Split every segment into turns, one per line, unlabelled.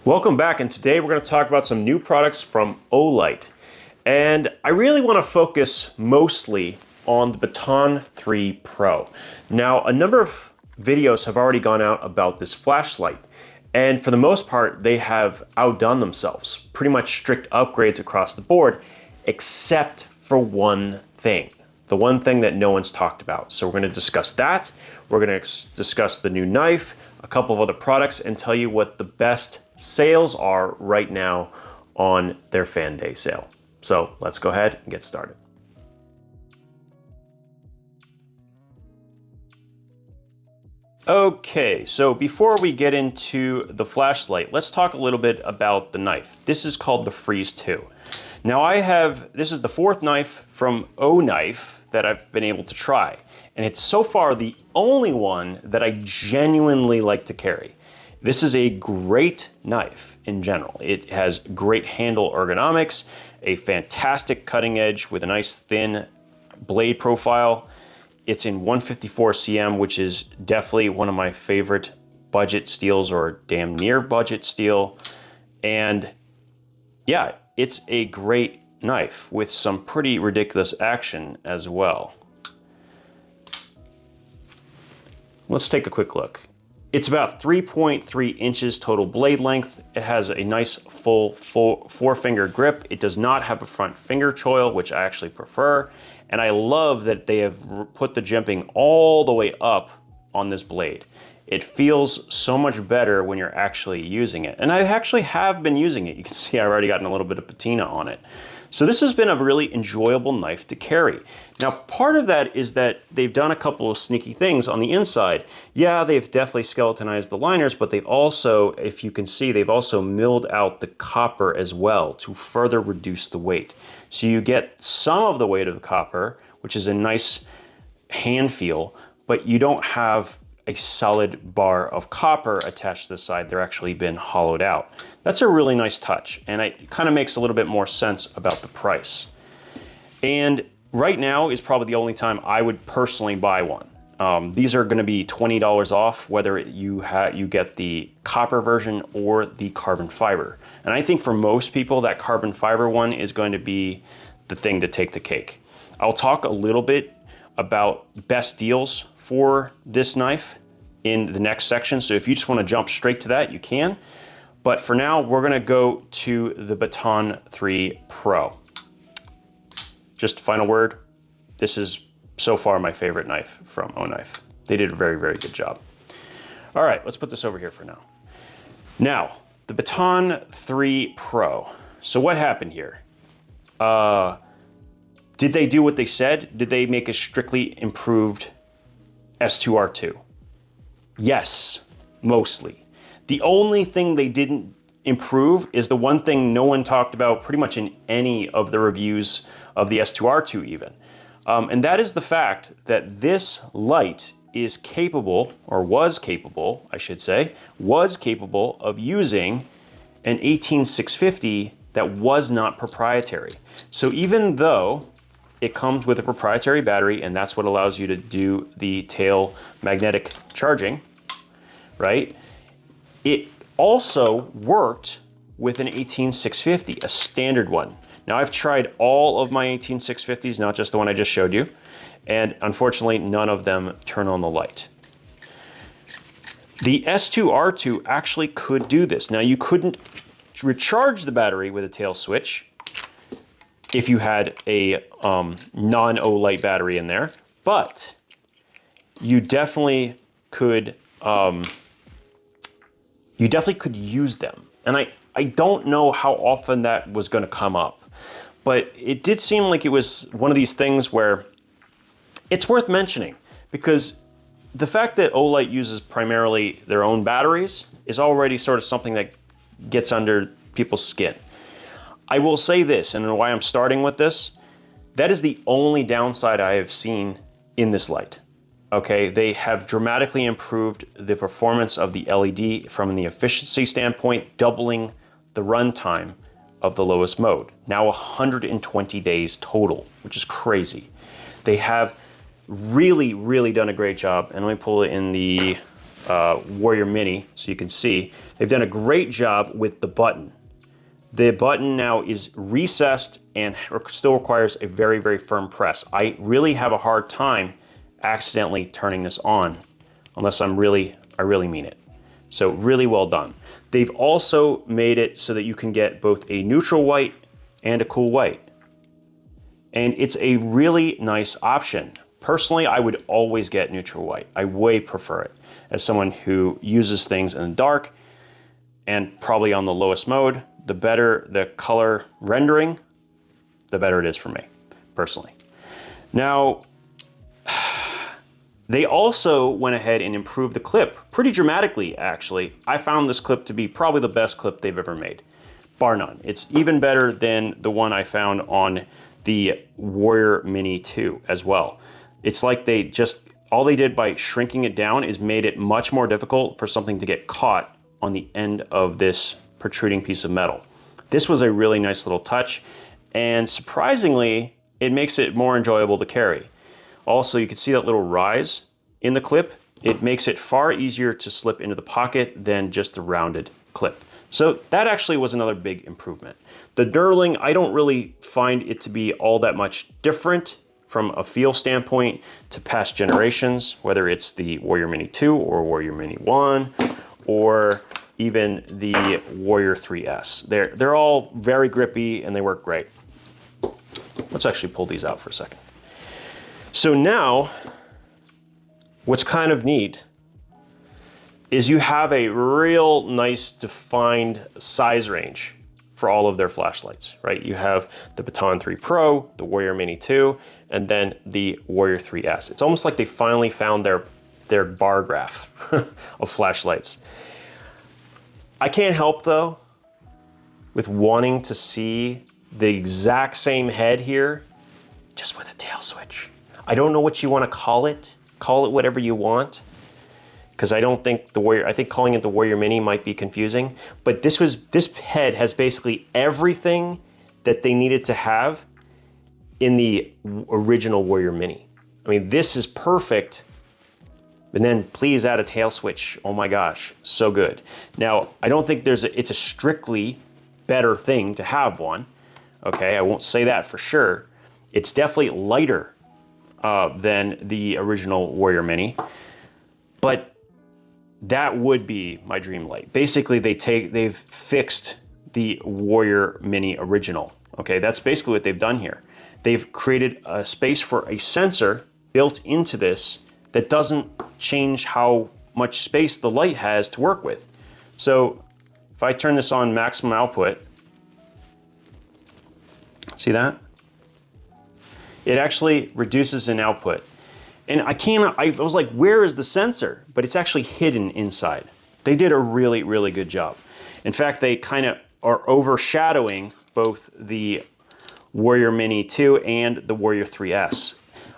Welcome back, and today we're going to talk about some new products from Olight. And I really want to focus mostly on the Baton 3 Pro. Now, a number of videos have already gone out about this flashlight, and for the most part, they have outdone themselves. Pretty much strict upgrades across the board, except for one thing. The one thing that no one's talked about. So we're going to discuss that. We're going to discuss the new knife, a couple of other products, and tell you what the best sales are right now on their Fan Day sale. So let's go ahead and get started. Okay, so before we get into the flashlight, let's talk a little bit about the knife. This is called the Freeze 2. Now this is the fourth knife from Olight that I've been able to try. And it's so far the only one that I genuinely like to carry. This is a great knife in general. It has great handle ergonomics, a fantastic cutting edge with a nice thin blade profile. It's in 154 cm, which is definitely one of my favorite budget steels, or damn near budget steel. And yeah, it's a great knife with some pretty ridiculous action as well. Let's take a quick look. It's about 3.3 inches total blade length. It has a nice full four-finger grip. It does not have a front finger choil, which I actually prefer. And I love that they have put the jimping all the way up on this blade. It feels so much better when you're actually using it. And I actually have been using it. You can see I've already gotten a little bit of patina on it. So this has been a really enjoyable knife to carry. Now, part of that is that they've done a couple of sneaky things on the inside. Yeah, they've definitely skeletonized the liners, but they've also, if you can see, they've also milled out the copper as well to further reduce the weight. So you get some of the weight of the copper, which is a nice hand feel, but you don't have a solid bar of copper attached to the side. They're actually been hollowed out. That's a really nice touch, and it kind of makes a little bit more sense about the price. And right now is probably the only time I would personally buy one. These are going to be $20 off, whether you get the copper version or the carbon fiber. And I think for most people, that carbon fiber one is going to be the thing to take the cake. I'll talk a little bit about best deals for this knife in the next section. So if you just want to jump straight to that, you can. But for now, we're going to go to the Baton 3 Pro. Just final word, this is so far my favorite knife from Olight. They did a very, very good job. All right, let's put this over here for now. Now, the Baton 3 Pro. So what happened here? Did they do what they said? Did they make a strictly improved S2R2? Yes, mostly. The only thing they didn't improve is the one thing no one talked about pretty much in any of the reviews of the S2R2 even. And that is the fact that this light is capable, or was capable, I should say, was capable of using an 18650 that was not proprietary. So even though it comes with a proprietary battery, and that's what allows you to do the tail magnetic charging, right? It also worked with an 18650, a standard one. Now I've tried all of my 18650s, not just the one I just showed you, and unfortunately none of them turn on the light. The S2R2 actually could do this. Now you couldn't recharge the battery with a tail switch if you had a non-Olight battery in there, but you definitely could use them. And I don't know how often that was going to come up, but it did seem like it was one of these things where it's worth mentioning, because the fact that Olight uses primarily their own batteries is already sort of something that gets under people's skin. I will say this, and why I'm starting with this, that is the only downside I have seen in this light. Okay, they have dramatically improved the performance of the LED from the efficiency standpoint, doubling the runtime of the lowest mode. Now 120 days total, which is crazy. They have really, really done a great job. And let me pull it in the Warrior Mini, so you can see. They've done a great job with the button. The button now is recessed and still requires a very, very firm press. I really have a hard time accidentally turning this on, unless I really mean it. So really well done. They've also made it so that you can get both a neutral white and a cool white. And it's a really nice option. Personally, I would always get neutral white. I way prefer it. As someone who uses things in the dark and probably on the lowest mode, the better the color rendering, the better it is for me, personally. Now, they also went ahead and improved the clip pretty dramatically, actually. I found this clip to be probably the best clip they've ever made, bar none. It's even better than the one I found on the Warrior Mini 2 as well. It's like all they did by shrinking it down is made it much more difficult for something to get caught on the end of this protruding piece of metal. This was a really nice little touch, and surprisingly, it makes it more enjoyable to carry. Also, you can see that little rise in the clip. It makes it far easier to slip into the pocket than just the rounded clip. So that actually was another big improvement. The knurling, I don't really find it to be all that much different from a feel standpoint to past generations, whether it's the Warrior Mini 2 or Warrior Mini 1 or even the Warrior 3S. They're all very grippy and they work great. Let's actually pull these out for a second. So now, what's kind of neat is you have a real nice defined size range for all of their flashlights, right? You have the Baton 3 Pro, the Warrior Mini 2, and then the Warrior 3S. It's almost like they finally found their bar graph of flashlights. I can't help though with wanting to see the exact same head here, just with a tail switch. I don't know what you want to call it whatever you want, because I don't think I think calling it the Warrior Mini might be confusing, but this head has basically everything that they needed to have in the original Warrior Mini. I mean, this is perfect, and then please add a tail switch. Oh my gosh, so good. Now, I don't think it's a strictly better thing to have one, okay? I won't say that for sure. It's definitely lighter than the original Warrior Mini, but that would be my dream light. Basically, they've fixed the Warrior Mini original, okay? That's basically what they've done here. They've created a space for a sensor built into this that doesn't change how much space the light has to work with. So if I turn this on maximum output, see that? It actually reduces in output. And I was like, where is the sensor? But it's actually hidden inside. They did a really, really good job. In fact, they kind of are overshadowing both the Warrior Mini 2 and the Warrior 3S.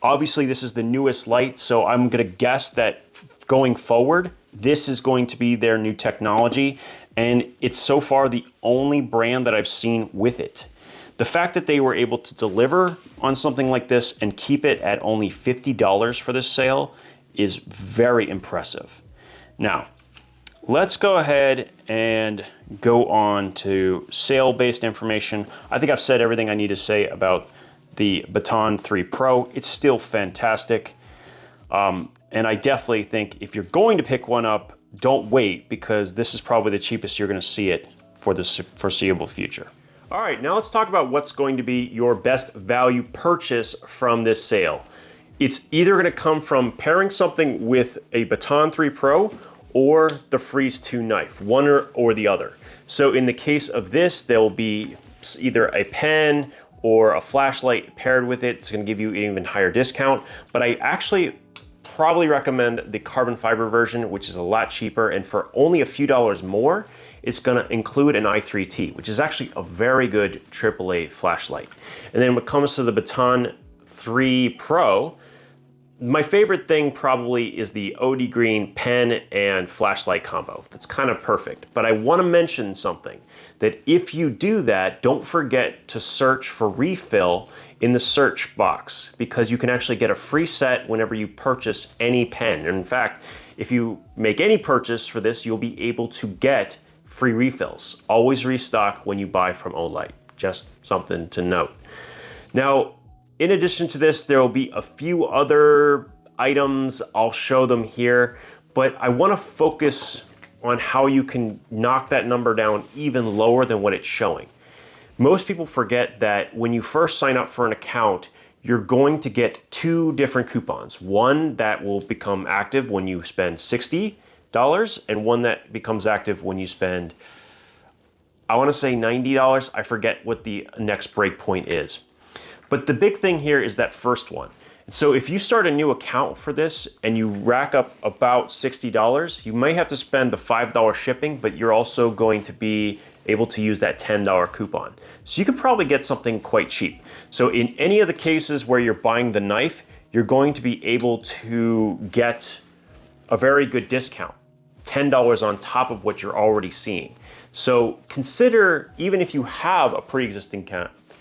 Obviously, this is the newest light, so I'm gonna guess that going forward, this is going to be their new technology, and it's so far the only brand that I've seen with it. The fact that they were able to deliver on something like this and keep it at only $50 for this sale is very impressive. Now, let's go ahead and go on to sale-based information. I think I've said everything I need to say about the Baton 3 Pro. It's still fantastic. And I definitely think if you're going to pick one up, don't wait, because this is probably the cheapest you're gonna see it for the foreseeable future. All right, now let's talk about what's going to be your best value purchase from this sale. It's either gonna come from pairing something with a Baton 3 Pro or the Freeze 2 knife, one or the other. So in the case of this, there'll be either a pen or a flashlight paired with it. It's gonna give you an even higher discount, but I actually probably recommend the carbon fiber version, which is a lot cheaper, and for only a few dollars more, it's gonna include an i3T, which is actually a very good AAA flashlight. And then when it comes to the Baton 3 Pro, my favorite thing probably is the OD green pen and flashlight combo. That's kind of perfect. But I want to mention something, that if you do that, don't forget to search for refill in the search box, because you can actually get a free set whenever you purchase any pen. And in fact, if you make any purchase for this, you'll be able to get free refills. Always restock when you buy from Olight. Just something to note. Now, in addition to this, there will be a few other items. I'll show them here, but I want to focus on how you can knock that number down even lower than what it's showing. Most people forget that when you first sign up for an account, you're going to get 2 different coupons. One that will become active when you spend $60, and one that becomes active when you spend, I want to say $90. I forget what the next break point is. But the big thing here is that first one. So if you start a new account for this and you rack up about $60, you may have to spend the $5 shipping, but you're also going to be able to use that $10 coupon. So you could probably get something quite cheap. So in any of the cases where you're buying the knife, you're going to be able to get a very good discount, $10 on top of what you're already seeing. So consider, even if you have a pre-existing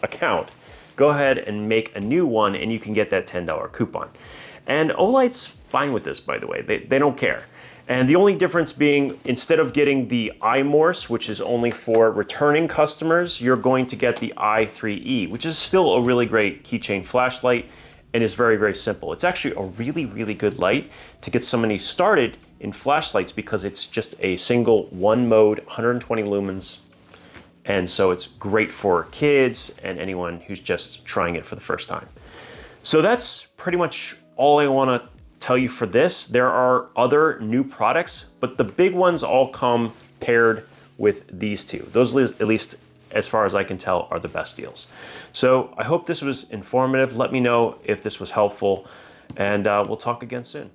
account, go ahead and make a new one and you can get that $10 coupon. And Olight's fine with this, by the way. They don't care. And the only difference being, instead of getting the iMorse, which is only for returning customers, you're going to get the i3E, which is still a really great keychain flashlight and is very, very simple. It's actually a really, really good light to get somebody started in flashlights because it's just a single one mode, 120 lumens. And so it's great for kids and anyone who's just trying it for the first time. So that's pretty much all I want to tell you for this. There are other new products, but the big ones all come paired with these two. Those, at least as far as I can tell, are the best deals. So I hope this was informative. Let me know if this was helpful, and we'll talk again soon.